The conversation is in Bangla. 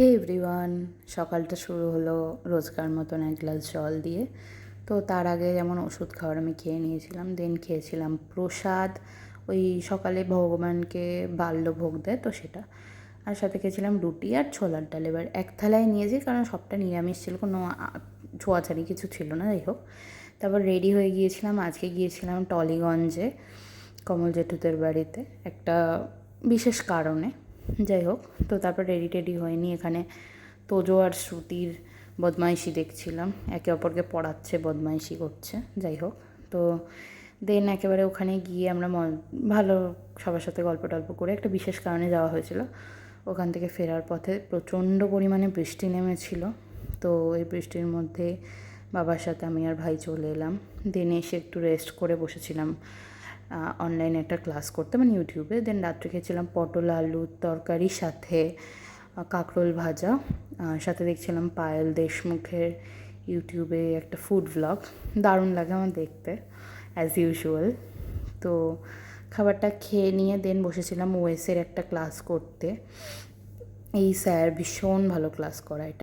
হে এভরিওয়ান, সকালটা শুরু হলো রোজকার মতন এক গ্লাস জল দিয়ে। তো তার আগে যেমন ওষুধ খাওয়ার আমি খেয়ে নিয়েছিলাম, দেন খেয়েছিলাম প্রসাদ, ওই সকালে ভগবানকে বাল্যভোগ দেয় তো সেটা, আর সাথে খেয়েছিলাম রুটি আর ছোলার ডাল। এবার এক থালায় নিয়েছি কারণ সবটা নিরামিষ ছিল, কোনো ছোঁয়াছাড়ি কিছু ছিল না, যাই হোক। তারপর রেডি হয়ে গিয়েছিলাম, আজকে গিয়েছিলাম টলিগঞ্জে কমল জেঠুদের বাড়িতে একটা বিশেষ কারণে, যাই হোক। তো তারপর রেডি টেডি হয়নি, এখানে তোজো আর শ্রুতির বদমাইশি দেখছিলাম, একে অপরকে পড়াচ্ছে, বদমাইশি করছে, যাই হোক। তো দেন একেবারে ওখানে গিয়ে আমরা ভালো সবার সাথে গল্প টল্প করে একটা বিশেষ কারণে যাওয়া হয়েছিল। ওখান থেকে ফেরার পথে প্রচণ্ড পরিমাণে বৃষ্টি নেমেছিল, তো এই বৃষ্টির মধ্যে বাবার সাথে আমি আর ভাই চলে এলাম। দেন এসে একটু রেস্ট করে বসেছিলাম অনলাইনে একটা ক্লাস করতে, মানে ইউটিউবে। দেন রাত্রে খেয়েছিলাম পটল আলুর তরকারি, সাথে কাঁকরোল ভাজা, সাথে দেখছিলাম পায়েল দেশমুখের ইউটিউবে একটা ফুড ভ্লগ, দারুণ লাগে আমার দেখতে অ্যাজ ইউজুয়াল। তো খাবারটা খেয়ে নিয়ে দেন বসেছিলাম ওএসের একটা ক্লাস করতে। এই স্যার ভীষণ ভালো ক্লাস করায়।